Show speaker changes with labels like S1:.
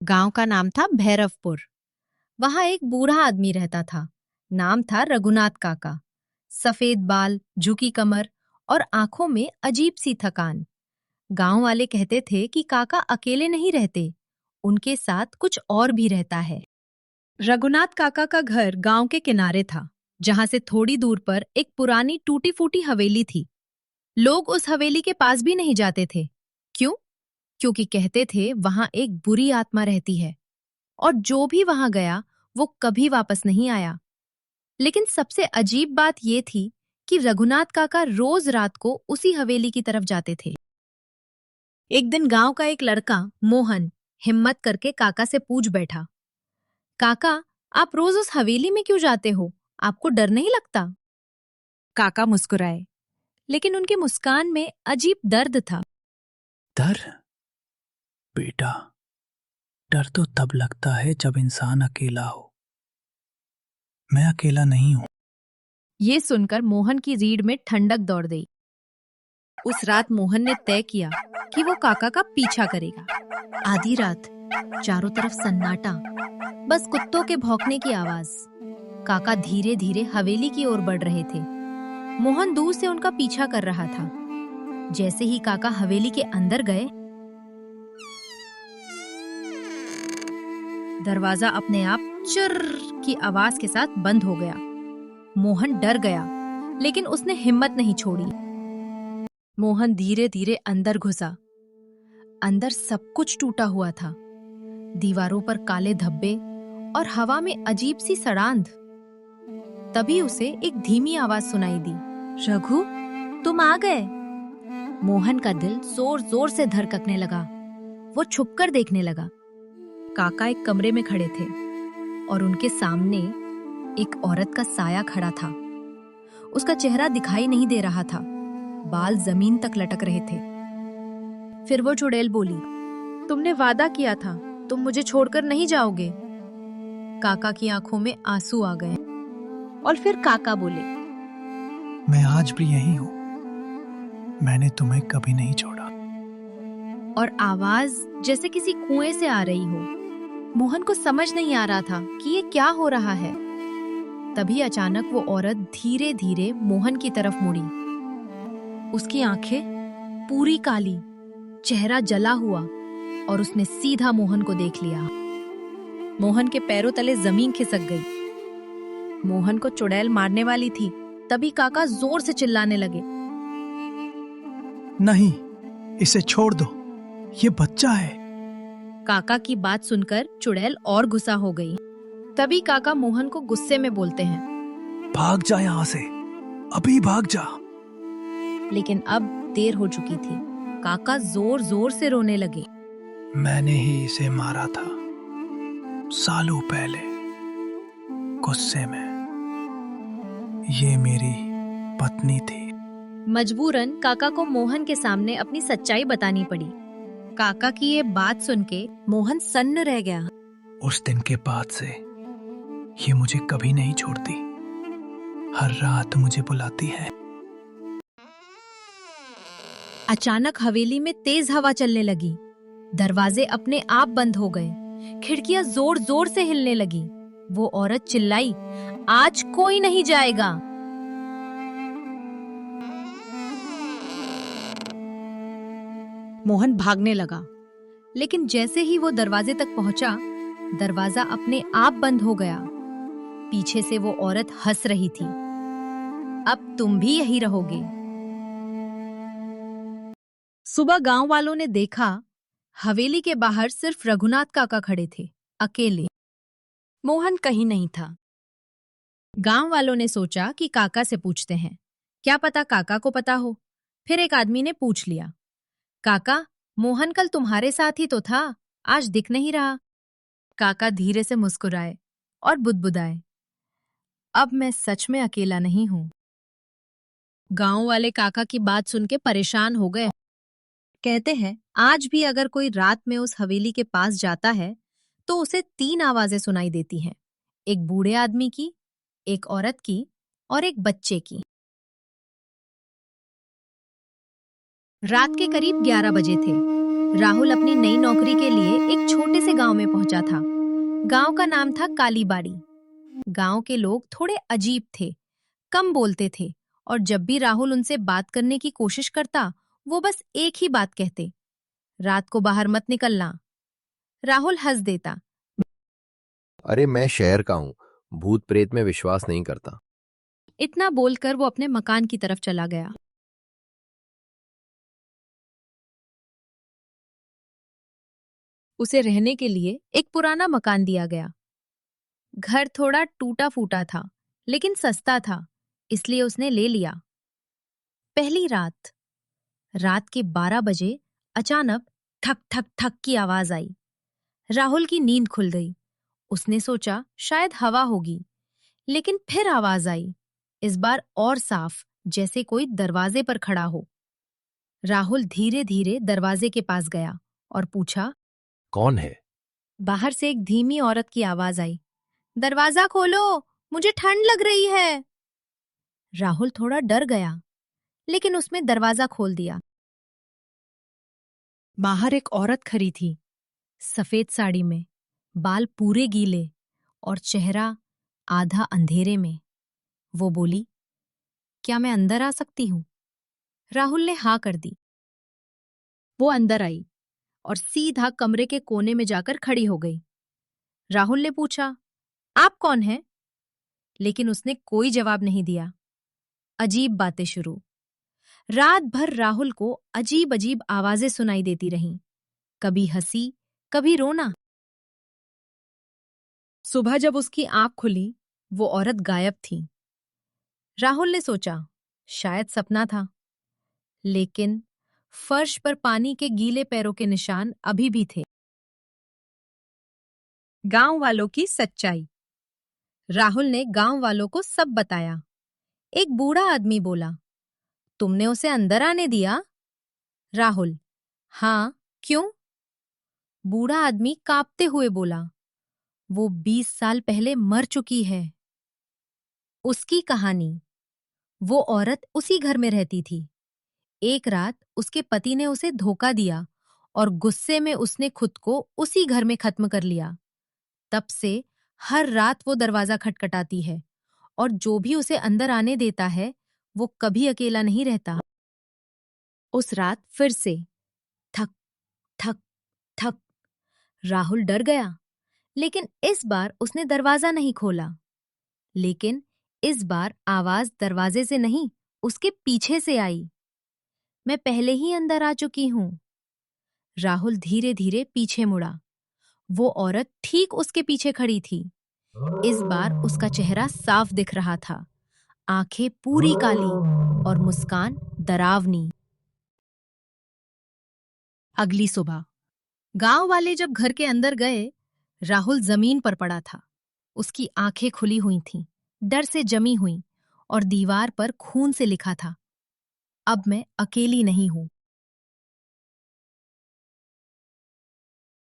S1: गांव का नाम था भैरवपुर। वहां एक बूढ़ा आदमी रहता था। नाम था रघुनाथ काका। सफेद बाल, झुकी कमर और आंखों में अजीब सी थकान। गांव वाले कहते थे कि काका अकेले नहीं रहते, उनके साथ कुछ और भी रहता है। रघुनाथ काका का घर गांव के किनारे था, जहां से थोड़ी दूर पर एक पुरानी टूटी फूटी हवेली थी। लोग उस हवेली के पास भी नहीं जाते थे। क्यों? क्योंकि कहते थे वहां एक बुरी आत्मा रहती है और जो भी वहां गया वो कभी वापस नहीं आया। लेकिन सबसे अजीब बात ये थी कि रघुनाथ काका रोज रात को उसी हवेली की तरफ जाते थे। एक दिन गांव का एक लड़का मोहन हिम्मत करके काका से पूछ बैठा, काका, आप रोज उस हवेली में क्यों जाते हो? आपको डर नहीं लगता? काका मुस्कुराए, लेकिन उनकी मुस्कान में अजीब दर्द था।
S2: डर? बेटा, डर तो तब लगता है जब इंसान अकेला हो। मैं अकेला नहीं हूं।
S1: ये सुनकर मोहन की रीढ़ में ठंडक दौड़ गई। उस रात मोहन ने तय किया कि वो काका का पीछा करेगा। आधी रात, चारों तरफ सन्नाटा, बस कुत्तों के भौंकने की आवाज। काका धीरे धीरे हवेली की ओर बढ़ रहे थे। मोहन दूर से उनका पीछा कर रहा था। जैसे ही काका हवेली के अंदर गए, दरवाजा अपने आप चुर्र की आवाज के साथ बंद हो गया। मोहन डर गया, लेकिन उसने हिम्मत नहीं छोड़ी। मोहन धीरे धीरे अंदर घुसा। अंदर सब कुछ टूटा हुआ था। दीवारों पर काले धब्बे और हवा में अजीब सी सड़ांध। तभी उसे एक धीमी आवाज सुनाई दी, रघु, तुम आ गए। मोहन का दिल जोर जोर से धड़कने लगा। वो छुपकर देखने लगा। काका एक कमरे में खड़े थे और उनके सामने एक औरत का साया खड़ा था। उसका चेहरा दिखाई नहीं दे रहा था, बाल जमीन तक लटक रहे थे। फिर वो चुड़ैल बोली, तुमने वादा किया था, तुम मुझे छोड़कर नहीं जाओगे। काका की आंखों में आंसू आ गए और फिर काका बोले,
S2: मैं आज भी यही हूं। मैंने तुम्हें कभी नहीं छोड़ा।
S1: और आवाज जैसे किसी कुएं से आ रही हो। मोहन को समझ नहीं आ रहा था कि ये क्या हो रहा है। तभी अचानक वो औरत धीरे धीरे मोहन की तरफ मुड़ी। उसकी आंखें पूरी काली, चेहरा जला हुआ, और उसने सीधा मोहन को देख लिया। मोहन के पैरों तले जमीन खिसक गई। मोहन को चुड़ैल मारने वाली थी। तभी काका जोर से चिल्लाने लगे,
S2: नहीं, इसे छोड़ दो, ये बच्चा है।
S1: काका की बात सुनकर चुड़ैल और गुस्सा हो गई। तभी काका मोहन को गुस्से में बोलते हैं,
S2: भाग जा यहां से, अभी भाग जा।
S1: लेकिन अब देर हो चुकी थी। काका जोर जोर से रोने लगे।
S2: मैंने ही इसे मारा था, सालों पहले, गुस्से में। ये मेरी पत्नी थी।
S1: मजबूरन काका को मोहन के सामने अपनी सच्चाई बतानी पड़ी। काका की ये बात सुन के मोहन सन्न रह गया।
S2: उस दिन के बाद से ये मुझे कभी नहीं छोड़ती। हर रात मुझे बुलाती है।
S1: अचानक हवेली में तेज हवा चलने लगी। दरवाजे अपने आप बंद हो गए। खिड़कियां जोर जोर से हिलने लगी। वो औरत चिल्लाई, आज कोई नहीं जाएगा। मोहन भागने लगा, लेकिन जैसे ही वो दरवाजे तक पहुंचा, दरवाजा अपने आप बंद हो गया। पीछे से वो औरत हंस रही थी, अब तुम भी यही रहोगे। सुबह गांव वालों ने देखा, हवेली के बाहर सिर्फ रघुनाथ काका खड़े थे, अकेले। मोहन कहीं नहीं था। गांव वालों ने सोचा कि काका से पूछते हैं, क्या पता काका को पता हो। फिर एक आदमी ने पूछ लिया, काका, मोहन कल तुम्हारे साथ ही तो था, आज दिख नहीं रहा। काका धीरे से मुस्कुराए और बुदबुदाए, अब मैं सच में अकेला नहीं हूं। गांव वाले काका की बात सुन के परेशान हो गए। कहते हैं, आज भी अगर कोई रात में उस हवेली के पास जाता है तो उसे 3 आवाजें सुनाई देती हैं, एक बूढ़े आदमी की, एक औरत की और एक बच्चे की। रात के करीब 11 बजे थे। राहुल अपनी नई नौकरी के लिए एक छोटे से गांव में पहुंचा था। गांव का नाम था कालीबाड़ी। गांव के लोग थोड़े अजीब थे, कम बोलते थे और जब भी राहुल उनसे बात करने की कोशिश करता, वो बस एक ही बात कहते, रात को बाहर मत निकलना। राहुल हंस देता।
S3: अरे मैं शहर का हूँ, भूत प्रेत में विश्वास नहीं करता।
S1: इतना बोलकर वो अपने मकान की तरफ चला गया। उसे रहने के लिए एक पुराना मकान दिया गया। घर थोड़ा टूटा फूटा था, लेकिन सस्ता था, इसलिए उसने ले लिया। पहली रात, रात के 12 बजे अचानक ठक ठक ठक की आवाज आई। राहुल की नींद खुल गई। उसने सोचा शायद हवा होगी, लेकिन फिर आवाज आई, इस बार और साफ, जैसे कोई दरवाजे पर खड़ा हो। राहुल धीरे धीरे दरवाजे के पास गया और पूछा।
S3: कौन है?
S1: बाहर से एक धीमी औरत की आवाज आई, दरवाजा खोलो, मुझे ठंड लग रही है। राहुल थोड़ा डर गया, लेकिन उसने दरवाजा खोल दिया। बाहर एक औरत खड़ी थी, सफेद साड़ी में, बाल पूरे गीले और चेहरा आधा अंधेरे में। वो बोली, क्या मैं अंदर आ सकती हूँ? राहुल ने हाँ कर दी। वो अंदर आई और सीधा कमरे के कोने में जाकर खड़ी हो गई। राहुल ने पूछा, आप कौन हैं? लेकिन उसने कोई जवाब नहीं दिया। अजीब बातें शुरू। रात भर राहुल को अजीब अजीब आवाजें सुनाई देती रहीं, कभी हंसी, कभी रोना। सुबह जब उसकी आंख खुली, वो औरत गायब थी। राहुल ने सोचा, शायद सपना था, लेकिन फर्श पर पानी के गीले पैरों के निशान अभी भी थे। गांव वालों की सच्चाई। राहुल ने गांव वालों को सब बताया। एक बूढ़ा आदमी बोला, तुमने उसे अंदर आने दिया? राहुल, हाँ, क्यों? बूढ़ा आदमी कांपते हुए बोला, वो 20 साल पहले मर चुकी है। उसकी कहानी। वो औरत उसी घर में रहती थी। एक रात उसके पति ने उसे धोखा दिया और गुस्से में उसने खुद को उसी घर में खत्म कर लिया। तब से हर रात वो दरवाजा खटखटाती है और जो भी उसे अंदर आने देता है, वो कभी अकेला नहीं रहता। उस रात फिर से थक थक थक। राहुल डर गया, लेकिन इस बार उसने दरवाजा नहीं खोला। लेकिन इस बार आवाज दरवाजे से नहीं, उसके पीछे से आई। मैं पहले ही अंदर आ चुकी हूं। राहुल धीरे धीरे पीछे मुड़ा। वो औरत ठीक उसके पीछे खड़ी थी। इस बार उसका चेहरा साफ दिख रहा था, आंखें पूरी काली और मुस्कान डरावनी। अगली सुबह गांव वाले जब घर के अंदर गए, राहुल जमीन पर पड़ा था। उसकी आंखें खुली हुई थीं, डर से जमी हुई, और दीवार पर खून से लिखा था, अब मैं अकेली नहीं हूं।